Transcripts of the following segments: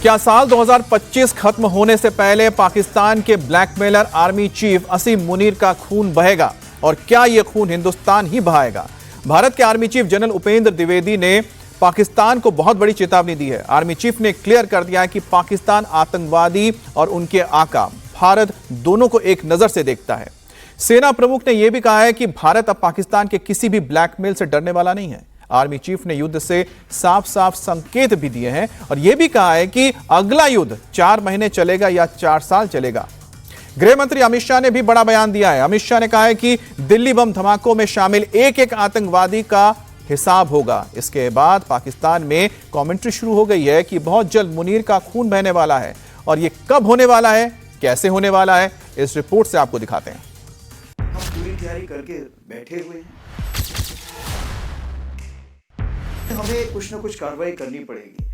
क्या साल 2025 खत्म होने से पहले पाकिस्तान के ब्लैकमेलर आर्मी चीफ असीम मुनीर का खून बहेगा और क्या यह खून हिंदुस्तान ही बहाएगा? भारत के army chief general Upendra Dwivedi ने पाकिस्तान को बहुत बड़ी चेतावनी दी है। आर्मी चीफ ने क्लियर कर दिया है कि पाकिस्तान आतंकवादी और उनके आका भारत दोनों को एक नजर से देखता है। सेना प्रमुख ने यह भी कहा है कि भारत अब पाकिस्तान के किसी भी ब्लैकमेल से डरने वाला नहीं है। आर्मी चीफ ने युद्ध से साफ साफ संकेत भी दिए हैं और यह भी कहा है कि अगला युद्ध 4 महीने चलेगा या 4 साल चलेगा। गृह मंत्री अमित शाह ने भी बड़ा बयान दिया है। अमित शाह ने कहा है कि दिल्ली बम धमाकों में शामिल एक एक आतंकवादी का हिसाब होगा। इसके बाद पाकिस्तान में कमेंट्री शुरू हो गई है कि बहुत जल्द मुनीर का खून बहने वाला है और यह कब होने वाला है, कैसे होने वाला है, इस रिपोर्ट से आपको दिखाते हैं। हम पूरी तैयारी करके बैठे हुए हैं। हमें कुछ ना कुछ कार्रवाई करनी पड़ेगी।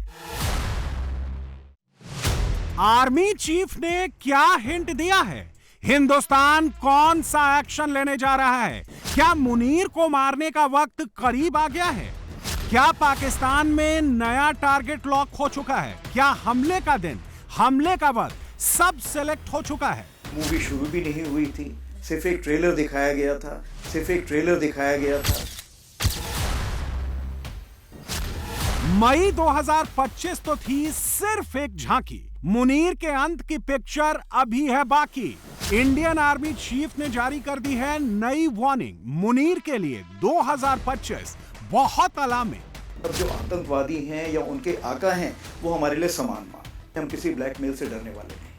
आर्मी चीफ ने क्या हिंट दिया है? हिंदुस्तान कौन सा एक्शन लेने जा रहा है? क्या मुनीर को मारने का वक्त करीब आ गया है? क्या पाकिस्तान में नया टारगेट लॉक हो चुका है? क्या हमले का दिन, हमले का वक्त सब सेलेक्ट हो चुका है? मूवी शुरू भी नहीं हुई थी, सिर्फ एक ट्रेलर दिखाया गया था। मई 2025 तो थी सिर्फ एक झांकी। मुनीर के अंत की पिक्चर अभी है बाकी। इंडियन आर्मी चीफ ने जारी कर दी है नई वार्निंग। मुनीर के लिए 2025 बहुत अलार्मिंग। अब जो आतंकवादी हैं या उनके आका हैं वो हमारे लिए समान मान। हम किसी ब्लैकमेल से डरने वाले नहीं।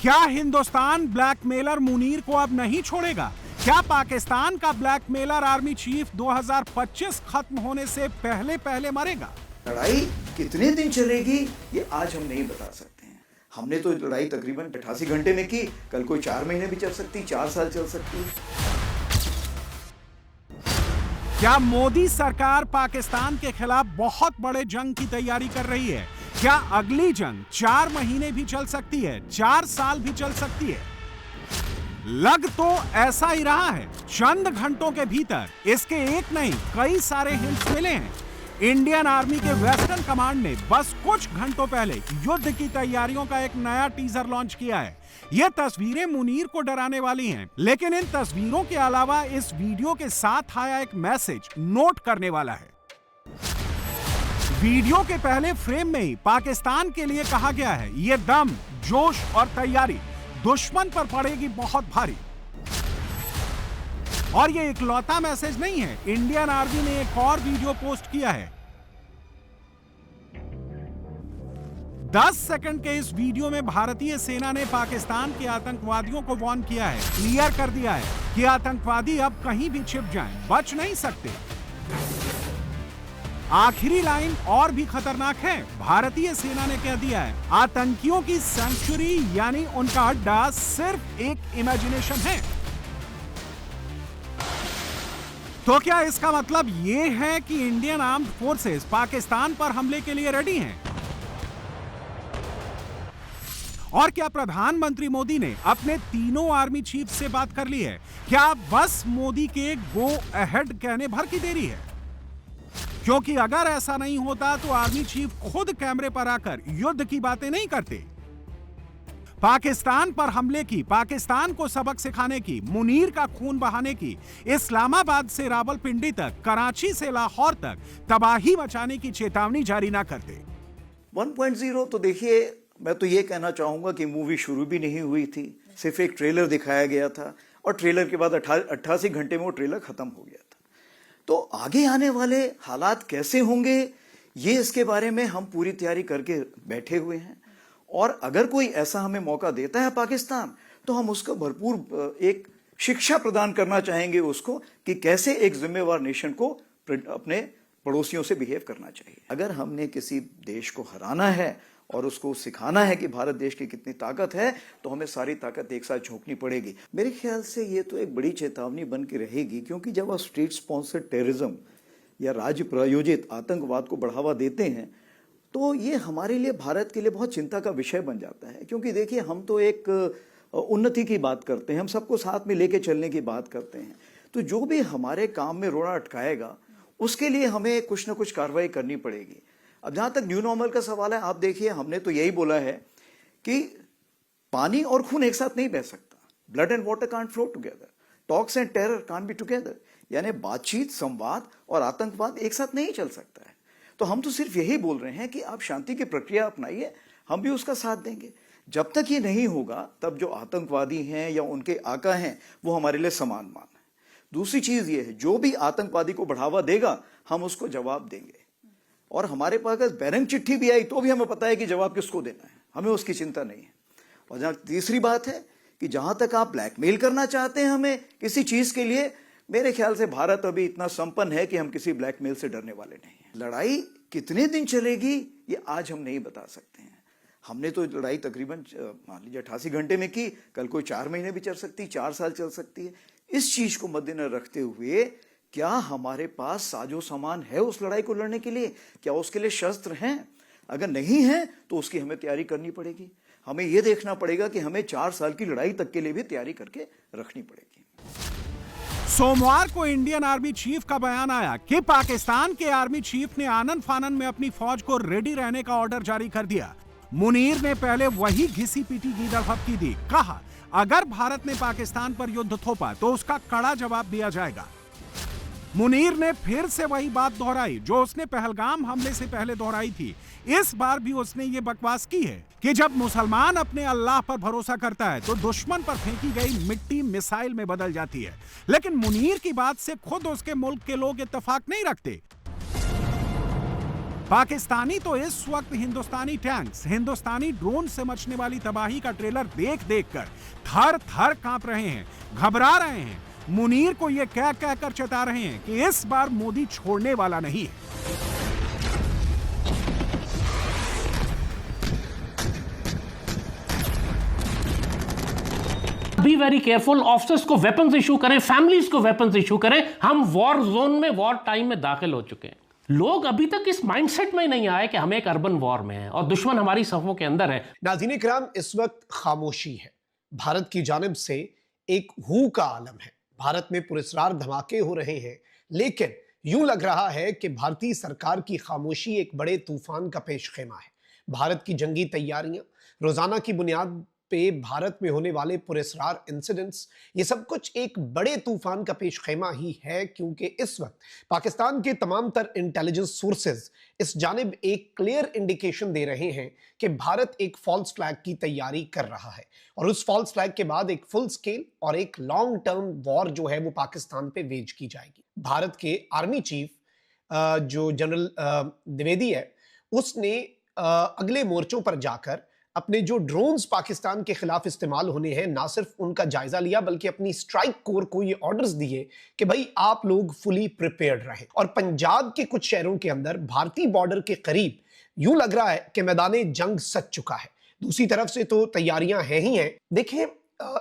क्या हिंदुस्तान ब्लैकमेलर मुनीर को अब नहीं छोड़ेगा? क्या पाकिस्तान का ब्लैकमेलर आर्मी चीफ 2025 खत्म होने से पहले पहले मरेगा? लड़ाई कितने दिन चलेगी ये आज हम नहीं बता सकते हैं। हमने तो लड़ाई तकरीबन 88 घंटे में की, कल कोई 4 महीने भी चल सकती, 4 साल चल सकती। क्या मोदी सरकार पाकिस्तान के खिलाफ बहुत बड़े जंग की तैयारी कर रही है? क्या अगली जंग 4 महीने भी चल सकती है, 4 साल भी चल सकती है? लग तो ऐसा ही रहा है। चंद घंटों के भीतर इसके एक नहीं कई सारे हिंट्स मिले हैं। इंडियन आर्मी के वेस्टर्न कमांड ने बस कुछ घंटों पहले युद्ध की तैयारियों का एक नया टीजर लॉन्च किया है। ये तस्वीरें मुनीर को डराने वाली हैं, लेकिन इन तस्वीरों के अलावा इस वीडियो के साथ आया एक मैसेज नोट करने वाला है। वीडियो के पहले फ्रेम में ही पाकिस्तान के लिए कहा गया है, ये दम, जोश और तैयारी दुश्मन पर पड़ेगी बहुत भारी। और ये इकलौता मैसेज नहीं है। इंडियन आर्मी ने एक और वीडियो पोस्ट किया है। 10 सेकंड के इस वीडियो में भारतीय सेना ने पाकिस्तान के आतंकवादियों को वार्न किया है, क्लियर कर दिया है कि आतंकवादी अब कहीं भी छिप जाएं, बच नहीं सकते। आखिरी लाइन और भी खतरनाक है। भारतीय सेना ने कह दिया है, आतंकियों की सेंचुरी यानी उनका अड्डा सिर्फ एक इमेजिनेशन है। तो क्या इसका मतलब यह है कि इंडियन आर्म्ड फोर्सेस पाकिस्तान पर हमले के लिए रेडी हैं? और क्या प्रधानमंत्री मोदी ने अपने तीनों आर्मी चीफ से बात कर ली है? क्या बस मोदी के गो अहेड कहने भर की देरी है? क्योंकि अगर ऐसा नहीं होता तो आर्मी चीफ खुद कैमरे पर आकर युद्ध की बातें नहीं करते। पाकिस्तान पर हमले की, पाकिस्तान को सबक सिखाने की, मुनीर का खून बहाने की, इस्लामाबाद से रावलपिंडी तक, कराची से लाहौर तक तबाही मचाने की चेतावनी जारी ना करते। 1.0 तो देखिए, मैं तो ये कहना चाहूंगा कि मूवी शुरू भी नहीं हुई थी, सिर्फ एक ट्रेलर दिखाया गया था और ट्रेलर के बाद 88 घंटे में वो ट्रेलर खत्म हो गया था। तो आगे आने वाले हालात कैसे होंगे ये इसके बारे में हम पूरी तैयारी करके बैठे हुए हैं। और अगर कोई ऐसा हमें मौका देता है पाकिस्तान, तो हम उसको भरपूर एक शिक्षा प्रदान करना चाहेंगे उसको कि कैसे एक जिम्मेवार नेशन को अपने पड़ोसियों से बिहेव करना चाहिए। अगर हमने किसी देश को हराना है और उसको सिखाना है कि भारत देश की कितनी ताकत है, तो हमें सारी ताकत एक साथ झोंकनी पड़ेगी। मेरे ख्याल से ये तो एक बड़ी चेतावनी बन के रहेगी, क्योंकि जब आप स्टेट स्पॉन्सर्ड टेररिज्म या राज्य प्रायोजित आतंकवाद को बढ़ावा देते हैं, तो ये हमारे लिए, भारत के लिए बहुत चिंता का विषय बन जाता है। क्योंकि देखिए, हम तो एक उन्नति की बात करते हैं, हम सबको साथ में लेके चलने की बात करते हैं। तो जो भी हमारे काम में रोड़ा अटकाएगा, उसके लिए हमें कुछ ना कुछ कार्रवाई करनी पड़ेगी। अब जहां तक न्यू नॉर्मल का सवाल है, आप देखिए हमने तो यही बोला है कि पानी और खून एक साथ नहीं बह सकता। Blood and water can't flow together, talks and terror can't be together. यानी बातचीत, संवाद और आतंकवाद एक साथ नहीं चल सकता है। तो हम तो सिर्फ यही बोल रहे हैं कि आप शांति की प्रक्रिया अपनाइए, हम भी उसका साथ देंगे। जब तक ये नहीं होगा तब जो आतंकवादी हैं या उनके आका हैं वो हमारे लिए समान मान है। दूसरी चीज ये है, जो भी आतंकवादी को बढ़ावा देगा हम उसको जवाब देंगे। और हमारे पास अगर बैरंग चिट्ठी भी आई तो भी हमें पता है कि जवाब किसको देना है, हमें उसकी चिंता नहीं है। और जहां तीसरी बात है कि जहां तक आप ब्लैकमेल करना चाहते हैं हमें किसी चीज के लिए, मेरे ख्याल से भारत अभी इतना संपन्न है कि हम किसी ब्लैकमेल से डरने वाले नहीं हैं। लड़ाई कितने दिन चलेगी ये आज हम नहीं बता सकते हैं। हमने तो लड़ाई तकरीबन मान लीजिए 88 घंटे में की, कल कोई 4 महीने भी चल सकती है, 4 साल चल सकती है। इस चीज को मद्देनजर रखते हुए क्या हमारे पास साजो सामान है उस लड़ाई को लड़ने के लिए? क्या उसके लिए शस्त्र हैं? अगर नहीं है तो उसकी हमें तैयारी करनी पड़ेगी। हमें यह देखना पड़ेगा कि हमें 4 साल की लड़ाई तक के लिए भी तैयारी करके रखनी पड़ेगी। सोमवार को इंडियन आर्मी चीफ का बयान आया कि पाकिस्तान के आर्मी चीफ ने आनन फानन में अपनी फौज को रेडी रहने का ऑर्डर जारी कर दिया। मुनीर ने पहले वही घिसी पीटी गीदड़ दी, कहा अगर भारत ने पाकिस्तान पर युद्ध थोपा तो उसका कड़ा जवाब दिया जाएगा। मुनीर ने फिर से वही बात दोहराई जो उसने पहलगाम हमले से पहले दोहराई थी। इस बार भी उसने ये बकवास की है कि जब मुसलमान अपने अल्लाह पर भरोसा करता है तो दुश्मन पर फेंकी गई मिट्टी मिसाइल में बदल जाती है। लेकिन मुनीर की बात से खुद उसके मुल्क के लोग इत्तेफाक नहीं रखते। पाकिस्तानी तो इस वक्त हिंदुस्तानी टैंक्स, हिंदुस्तानी ड्रोन से मचने वाली तबाही का ट्रेलर देख देख कर थर थर कांप रहे हैं, घबरा रहे हैं। मुनीर को यह कह कर चेता रहे हैं कि इस बार मोदी छोड़ने वाला नहीं है। बी वेरी केयरफुल, ऑफिसर्स को वेपन्स इशू करें, फैमिलीज को वेपन्स इशू करें। हम वॉर जोन में, वॉर टाइम में दाखिल हो चुके हैं। लोग अभी तक इस माइंडसेट में नहीं आए कि हम एक अर्बन वॉर में हैं और दुश्मन हमारी सफ़ों के अंदर है। नाज़रीन किराम, इस वक्त खामोशी है। भारत की जानिब से एक हू का आलम है। भारत में पुरस्कार धमाके हो रहे हैं, लेकिन यूं लग रहा है कि भारतीय सरकार की खामोशी एक बड़े तूफान का पेशखेमा है। भारत की जंगी तैयारियां, रोजाना की बुनियाद पे भारत में होने वाले पुरस्कार इंसिडेंट्स, ये सब कुछ एक बड़े तूफान का पेशखेमा ही है, क्योंकि इस वक्त पाकिस्तान के तमाम तर इंटेलिजेंस सोर्सेज इस जानिब एक क्लियर इंडिकेशन दे रहे हैं कि भारत एक फॉल्स फ्लैग की तैयारी कर रहा है और उस फॉल्स फ्लैग के बाद एक फुल स्केल और एक लॉन्ग टर्म वॉर जो है वो पाकिस्तान पे वेज की जाएगी। भारत के आर्मी चीफ जो जनरल द्विवेदी है, उसने अगले मोर्चों पर जाकर अपने जो ड्रोन्स पाकिस्तान के खिलाफ इस्तेमाल होने हैं, ना सिर्फ उनका जायजा लिया बल्कि अपनी स्ट्राइक कोर को ये ऑर्डर्स दिए कि भाई आप लोग फुली प्रिपेयर्ड रहें। और पंजाब के कुछ शहरों के अंदर भारतीय बॉर्डर के करीब यूं लग रहा है कि मैदाने जंग सज चुका है। दूसरी तरफ से तो तैयारियां हैं ही हैं। देखें,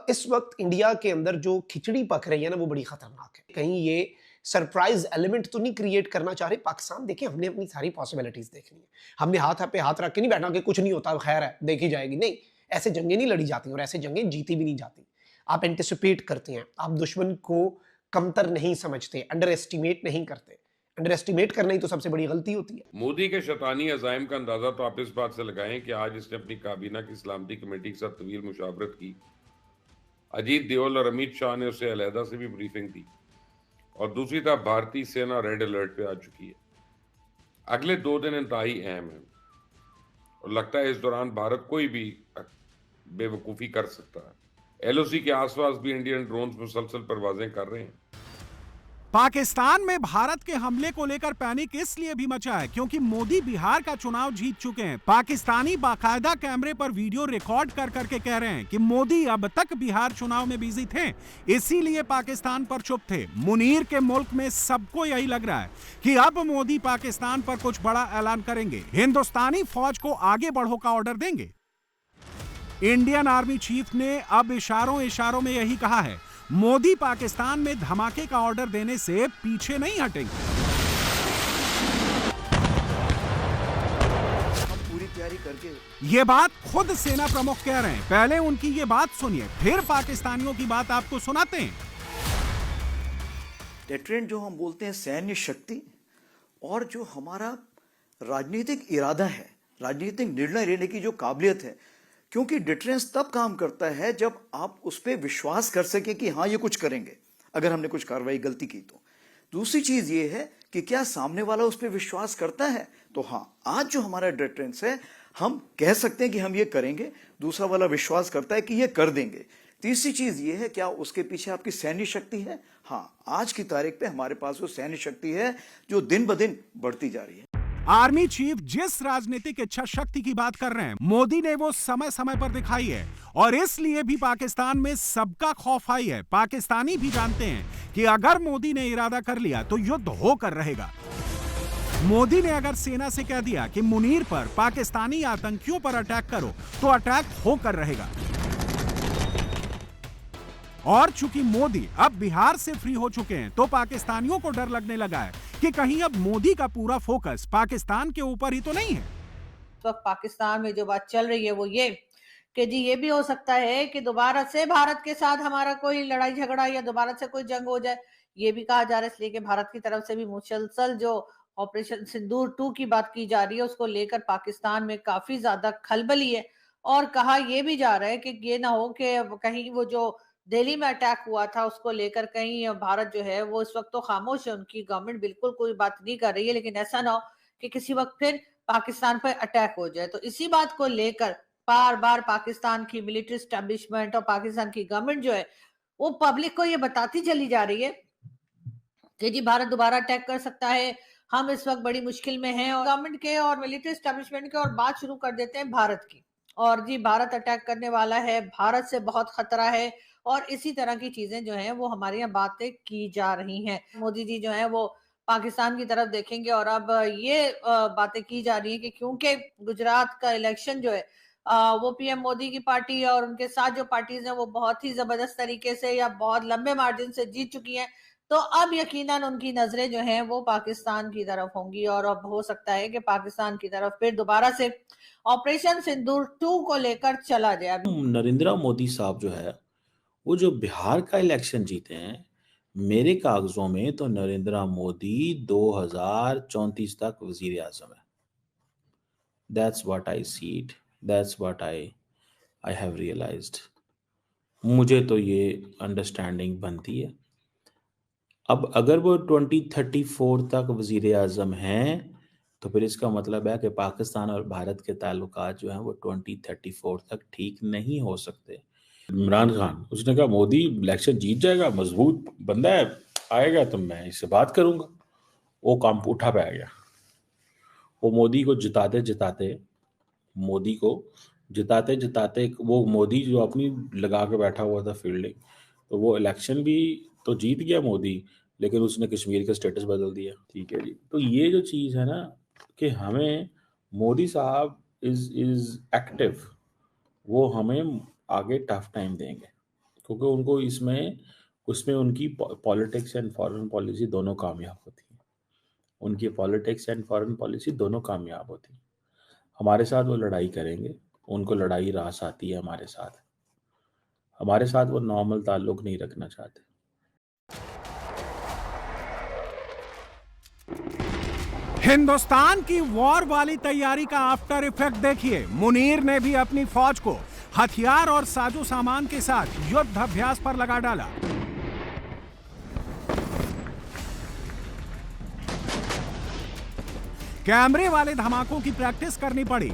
इस वक्त इंडिया के अंदर जो खिचड़ी पक रही है ना, वो बड़ी खतरनाक है। कहीं ये सरप्राइज एलिमेंट तो नहीं क्रिएट करना चाह रहे पाकिस्तान। देखिए, हमने अपनी सारी पॉसिबिलिटीज देखनी है। हमने हाथ पे हाथ रख के नहीं बैठना कि कुछ नहीं होता, खैर है, देखी जाएगी। नहीं, ऐसे जंगें नहीं लड़ी जाती और ऐसे जंगें जीती भी नहीं जाती। आप एंटिसिपेट करते हैं, आप दुश्मन को कमतर नहीं समझते, अंडर एस्टिमेट नहीं करते। अंडर एस्टिमेट करना ही तो सबसे बड़ी गलती होती है। मोदी के शैतानी अज़ाइम का अंदाजा तो आप इस बात से लगाएं कि आज इसने अपनी काबीना की सलामती कमेटी के साथ तवील मुशावरत की। अजीत डोवाल और अमित शाह ने उसे अलहदा से भी ब्रीफिंग दी और दूसरी तरफ भारतीय सेना रेड अलर्ट पे आ चुकी है। अगले 2 दिन इंतहाई अहम है और लगता है इस दौरान भारत कोई भी बेवकूफ़ी कर सकता है। LOC के आसपास भी इंडियन ड्रोन्स मुसलसल परवाजें कर रहे हैं। पाकिस्तान में भारत के हमले को लेकर पैनिक इसलिए भी मचा है क्योंकि मोदी बिहार का चुनाव जीत चुके हैं। पाकिस्तानी बाकायदा कैमरे पर वीडियो रिकॉर्ड कर करके कह रहे हैं कि मोदी अब तक बिहार चुनाव में बिजी थे, इसीलिए पाकिस्तान पर चुप थे। मुनीर के मुल्क में सबको यही लग रहा है कि अब मोदी पाकिस्तान पर कुछ बड़ा ऐलान करेंगे, हिंदुस्तानी फौज को आगे बढ़ो का ऑर्डर देंगे। इंडियन आर्मी चीफ ने अब इशारों में यही कहा है, मोदी पाकिस्तान में धमाके का ऑर्डर देने से पीछे नहीं हटेंगे। हम पूरी तैयारी करके ये बात खुद सेना प्रमुख कह रहे हैं। पहले उनकी ये बात सुनिए, फिर पाकिस्तानियों की बात आपको सुनाते हैं। डेटरेंट जो हम बोलते हैं, सैन्य शक्ति, और जो हमारा राजनीतिक इरादा है, राजनीतिक निर्णय लेने की जो काबिलियत है, क्योंकि डिटरेंस तब काम करता है जब आप उस पर विश्वास कर सके कि हाँ ये कुछ करेंगे अगर हमने कुछ कार्रवाई गलती की तो। दूसरी चीज ये है कि क्या सामने वाला उस पर विश्वास करता है, तो हाँ आज जो हमारा डिटरेंस है हम कह सकते हैं कि हम ये करेंगे, दूसरा वाला विश्वास करता है कि ये कर देंगे। तीसरी चीज ये है क्या उसके पीछे आपकी सैन्य शक्ति है। हाँ आज की तारीख पे हमारे पास वो सैन्य शक्ति है जो दिन ब दिन बढ़ती जा रही है। आर्मी चीफ जिस राजनीतिक इच्छा शक्ति की बात कर रहे हैं, मोदी ने वो समय समय पर दिखाई है और इसलिए भी पाकिस्तान में सबका खौफ आई है। पाकिस्तानी भी जानते हैं कि अगर मोदी ने इरादा कर लिया तो युद्ध होकर रहेगा। मोदी ने अगर सेना से कह दिया कि मुनीर पर, पाकिस्तानी आतंकियों पर अटैक करो, तो अटैक होकर रहेगा। और चूंकि मोदी अब बिहार से फ्री हो चुके हैं, तो पाकिस्तानियों को डर लगने लगा है कि कहीं अब मोदी का पूरा फोकस पाकिस्तान के ऊपर ही तो नहीं है। तो पाकिस्तान में जो बात चल रही है वो ये कि जी ये भी हो सकता है कि दोबारा से भारत के साथ हमारा कोई लड़ाई झगड़ा या दोबारा से कोई जंग हो जाए। ये भी कहा जा रहा है, इसलिए कि भारत की तरफ से भी मुसलसल जो ऑपरेशन सिंदूर 2 की बात की जा रही है उसको लेकर पाकिस्तान में काफी ज्यादा खलबली है। और कहा यह भी जा रहा है कि ये ना हो कि कहीं वो जो दिल्ली में अटैक हुआ था उसको लेकर कहीं भारत जो है वो इस वक्त तो खामोश है, उनकी गवर्नमेंट बिल्कुल कोई बात नहीं कर रही है, लेकिन ऐसा ना हो कि किसी वक्त फिर पाकिस्तान पर अटैक हो जाए। तो इसी बात को लेकर बार बार पाकिस्तान की मिलिट्री एस्टेब्लिशमेंट और पाकिस्तान की गवर्नमेंट जो है वो पब्लिक को ये बताती चली जा रही है कि जी भारत दोबारा अटैक कर सकता है, हम इस वक्त बड़ी मुश्किल में हैं। और गवर्नमेंट के और मिलिट्री एस्टेब्लिशमेंट के और बात शुरू कर देते हैं भारत की, और जी भारत अटैक करने वाला है, भारत से बहुत खतरा है, और इसी तरह की चीजें जो हैं वो हमारे यहाँ बातें की जा रही हैं। मोदी जी जो है वो पाकिस्तान की तरफ देखेंगे और अब ये बातें की जा रही है कि क्योंकि गुजरात का इलेक्शन जो है वो पीएम मोदी की पार्टी और उनके साथ जो पार्टीज हैं वो बहुत ही जबरदस्त तरीके से या बहुत लंबे मार्जिन से जीत चुकी हैं, तो अब यकीनन उनकी नजरें जो हैं वो पाकिस्तान की तरफ होंगी और अब हो सकता है कि पाकिस्तान की तरफ फिर दोबारा से ऑपरेशन सिंदूर 2 को लेकर चला जाए। नरेंद्र मोदी साहब जो है वो जो बिहार का इलेक्शन जीते हैं, मेरे कागजों में तो नरेंद्र मोदी 2034 तक वजीर आजम है। That's what I see it, that's what I have realized. मुझे तो ये अंडरस्टैंडिंग बनती है। अब अगर वो 2034 तक वजीर आजम हैं तो फिर इसका मतलब है कि पाकिस्तान और भारत के ताल्लुकात जो हैं वो 2034 तक ठीक नहीं हो सकते। इमरान खान उसने कहा मोदी इलेक्शन जीत जाएगा, मजबूत बंदा है, आएगा तो मैं इससे बात करूंगा। वो काम उठा पे आ गया। वो मोदी को जिताते जिताते वो मोदी जो अपनी लगा के बैठा हुआ था फील्डिंग, तो वो इलेक्शन भी तो जीत गया मोदी, लेकिन उसने कश्मीर का स्टेटस बदल दिया। ठीक है जी। तो ये जो चीज़ है ना कि हमें मोदी साहब इज एक्टिव, वो हमें आगे टफ टाइम देंगे क्योंकि उनको उसमें उनकी पॉलिटिक्स एंड फॉरेन पॉलिसी दोनों कामयाब होती है। उनकी पॉलिटिक्स एंड फॉरेन पॉलिसी दोनों कामयाब होती है। हमारे साथ वो लड़ाई करेंगे, उनको लड़ाई रास आती है हमारे साथ वो नॉर्मल ताल्लुक नहीं रखना चाहते। हिंदुस्तान की वॉर वाली तैयारी का आफ्टर इफेक्ट देखिए। मुनीर ने भी अपनी फौज को हथियार और साजो सामान के साथ युद्ध अभ्यास पर लगा डाला। कैमरे वाले धमाकों की प्रैक्टिस करनी पड़ी,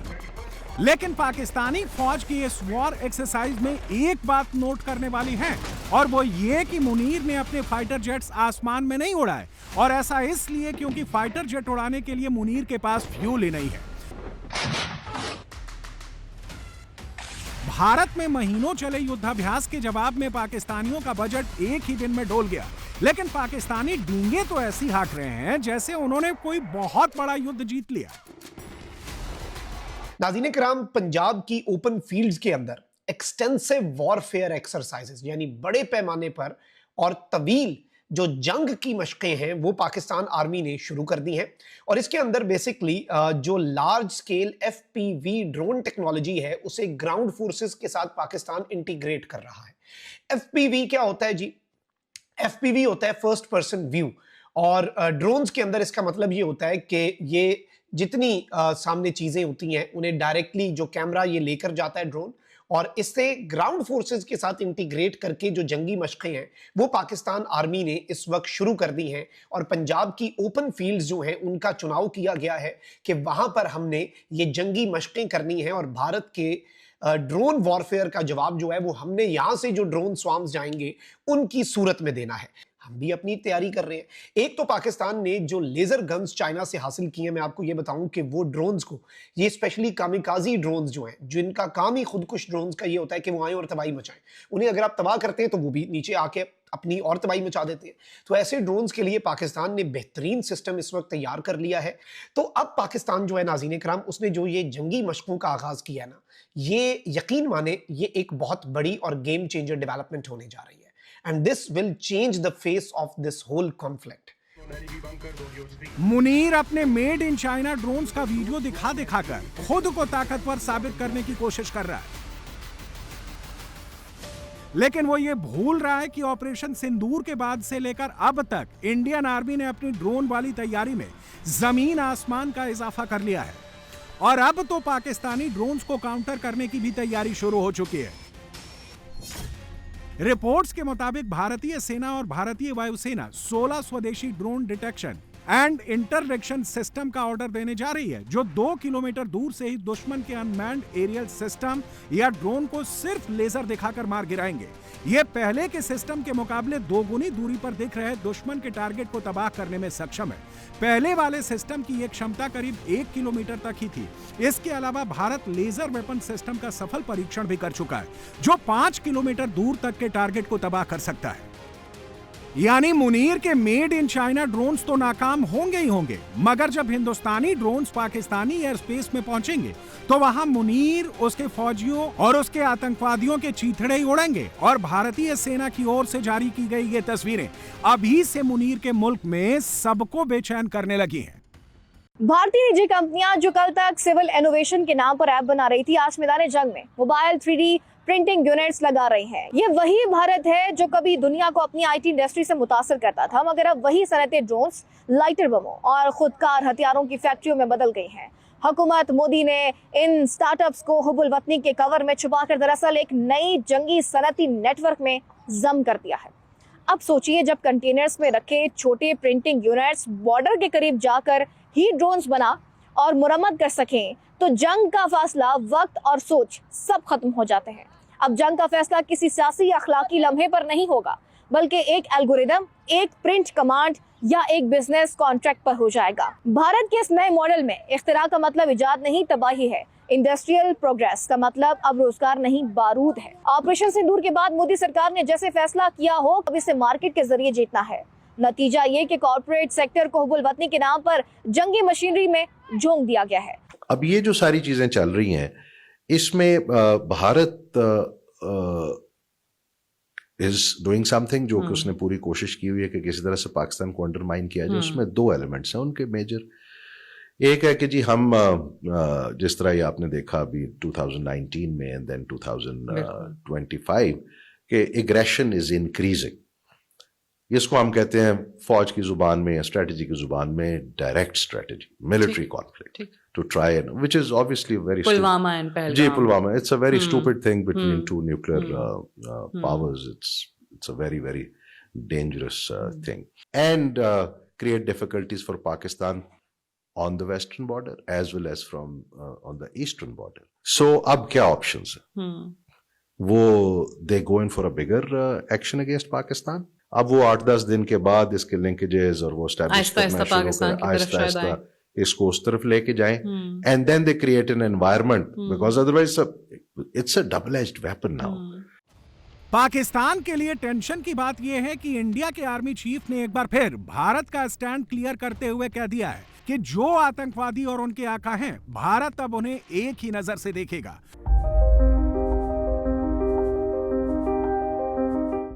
लेकिन पाकिस्तानी फौज की इस वॉर एक्सरसाइज में एक बात नोट करने वाली है, और वो ये कि मुनीर ने अपने फाइटर जेट्स आसमान में नहीं उड़ाए, और ऐसा इसलिए क्योंकि फाइटर जेट उड़ाने के लिए मुनीर के पास फ्यूल ही नहीं है। भारत में महीनों चले युद्धाभ्यास के जवाब में पाकिस्तानियों का बजट एक ही दिन में डोल गया, लेकिन पाकिस्तानी डूंगे तो ऐसी हाँक रहे हैं जैसे उन्होंने कोई बहुत बड़ा युद्ध जीत लिया। नाज़रीन किराम, पंजाब की ओपन फील्ड्स के अंदर एक्सटेंसिव वॉरफेयर एक्सरसाइजेस यानी बड़े पैमाने पर और तवील जो जंग की मशकें हैं वो पाकिस्तान आर्मी ने शुरू कर दी हैं, और इसके अंदर बेसिकली जो large scale FPV drone technology है उसे ग्राउंड फोर्सेस के साथ पाकिस्तान इंटीग्रेट कर रहा है। FPV क्या होता है जी? FPV होता है फर्स्ट पर्सन व्यू, और ड्रोन्स के अंदर इसका मतलब ये होता है कि ये जितनी सामने चीजें होती हैं उन्हें डायरेक्टली जो कैमरा ये लेकर जाता है ड्रोन, और इससे ग्राउंड फोर्सेस के साथ इंटीग्रेट करके जो जंगी मशकें हैं वो पाकिस्तान आर्मी ने इस वक्त शुरू कर दी हैं। और पंजाब की ओपन फील्ड्स जो हैं उनका चुनाव किया गया है कि वहां पर हमने ये जंगी मशकें करनी है, और भारत के ड्रोन वॉरफेयर का जवाब जो है वो हमने यहां से जो ड्रोन स्वाम्स जाएंगे उनकी सूरत में देना है। हम भी अपनी तैयारी कर रहे हैं। एक तो पाकिस्तान ने जो लेजर गन्स चाइना से हासिल किए हैं, मैं आपको ये बताऊं कि वो ड्रोन्स को, ये स्पेशली कामिकाजी ड्रोन्स जो हैं, जिनका काम ही खुदकुश ड्रोन्स का ये होता है कि वो आए और तबाही मचाएं, उन्हें अगर आप तबाह करते हैं तो वो भी नीचे आके अपनी और तबाही मचा देते हैं। तो ऐसे ड्रोन्स के लिए पाकिस्तान ने बेहतरीन सिस्टम इस वक्त तैयार कर लिया है। तो अब पाकिस्तान जो है नाज़रीन इकराम, उसने जो ये जंगी मशकों का आगाज किया ना, ये यकीन माने ये एक बहुत बड़ी और गेम चेंजर डेवलपमेंट होने जा रही है। And this will change the face of this whole conflict. Munir अपने मेड इन चाइना ड्रोन्स का वीडियो दिखा दिखाकर खुद को ताकतवर साबित करने की कोशिश कर रहा है, लेकिन वो ये भूल रहा है कि ऑपरेशन सिंदूर के बाद से लेकर अब तक इंडियन आर्मी ने अपनी ड्रोन वाली तैयारी में जमीन आसमान का इजाफा कर लिया है, और अब तो पाकिस्तानी ड्रोन्स को काउंटर करने की भी तैयारी शुरू हो चुकी है। रिपोर्ट्स के मुताबिक भारतीय सेना और भारतीय वायुसेना 16 स्वदेशी drone detection and interdiction system का ऑर्डर देने जा रही है, जो 2 किलोमीटर दूर से ही दुश्मन के अनमैन्ड एरियल सिस्टम या ड्रोन को सिर्फ लेजर दिखाकर मार गिराएंगे। ये पहले के सिस्टम के मुकाबले 2 गुनी दूरी पर दिख रहे दुश्मन के टारगेट को तबाह करने में सक्षम है। पहले वाले सिस्टम की ये क्षमता करीब 1 किलोमीटर तक ही थी। इसके अलावा भारत लेजर वेपन सिस्टम का सफल परीक्षण भी कर चुका है, जो 5 किलोमीटर दूर तक के टारगेट को तबाह कर सकता है। यानी मुनीर के मेड इन चाइना ड्रोन्स तो नाकाम होंगे ही होंगे, मगर जब हिंदुस्तानी ड्रोन्स पाकिस्तानी एयर स्पेस में पहुंचेंगे तो वहां मुनीर, उसके फौजियों और उसके आतंकवादियों के चीथड़े ही उड़ेंगे। और भारतीय सेना की ओर से जारी की गई ये तस्वीरें अभी से मुनीर के मुल्क में सबको बेचैन करने लगी हैं। भारतीय निजी कंपनियां जो कल तक सिविल इनोवेशन के नाम पर ऐप बना रही थी, आज मैदान जंग में मोबाइल 3D प्रिंटिंग यूनिट्स लगा रही हैं। ये वही भारत है जो कभी दुनिया को अपनी IT इंडस्ट्री से मुतासिर करता था, मगर अब वही सनतें ड्रोन्स, लाइटर बमों और खुदकार हथियारों की फैक्ट्रियों में बदल गई हैं। हुकूमत मोदी ने इन स्टार्टअप्स को हुबुल वतनी के कवर में छुपाकर दरअसल एक नई जंगी सनती नेटवर्क में जम कर दिया है। अब सोचिए, जब कंटेनर्स में रखे छोटे प्रिंटिंग यूनिट्स बॉर्डर के करीब जाकर ही ड्रोन्स बना और मुरम्मत कर सकें, तो जंग का फैसला, वक्त और सोच सब खत्म हो जाते हैं। अब जंग का फैसला किसी सियासी या अखलाकी लम्हे पर नहीं होगा, बल्कि एक एल्गोरिदम, एक प्रिंट कमांड या एक बिजनेस कॉन्ट्रैक्ट पर हो जाएगा। भारत के इस नए मॉडल में इख्तिरा का मतलब इजाद नहीं, तबाही है। इंडस्ट्रियल प्रोग्रेस का मतलब अब रोजगार नहीं, बारूद है। ऑपरेशन सिंदूर के बाद मोदी सरकार ने जैसे फैसला किया हो, अब इसे मार्केट के जरिए जीतना है। नतीजा ये कि कॉर्पोरेट सेक्टर को हुबुल वतनी के नाम पर जंगी मशीनरी में झोंक दिया गया है। अब ये जो सारी चीजें चल रही हैं, इसमें भारत इज डूइंग समथिंग जो कि उसने पूरी कोशिश की हुई है कि किसी तरह से पाकिस्तान को अंडरमाइन किया जाए। उसमें 2 एलिमेंट्स हैं उनके मेजर। एक है कि जी हम जिस तरह ये आपने देखा अभी 2019 में एंड देन 2025 के एग्रेशन इज इंक्रीजिंग। इसको हम कहते हैं फौज की जुबान में या स्ट्रेटजी की जुबान में direct strategy, military conflict to try and which is obviously very Pulwama and Pahalgam. जी, Pulwama, it's a very stupid thing between 2 nuclear powers. It's a very very dangerous thing and create difficulties for Pakistan on the western border as well as from on the eastern border. So अब क्या options है? वो they go in for a bigger action against Pakistan. अब वो 8-10 दिन के बाद इसके लिंकेजेस और वो एस्टैब्लिश करना शुरू करें, आहिस्ता इसको उस तरफ लेके जाएं, and then they create an environment, because otherwise it's a double edged weapon now. Pakistan के लिए टेंशन की बात यह है कि इंडिया के आर्मी चीफ ने एक बार फिर भारत का स्टैंड क्लियर करते हुए कह दिया है कि जो आतंकवादी और उनके आका हैं, भारत अब उन्हें एक ही नजर से देखेगा।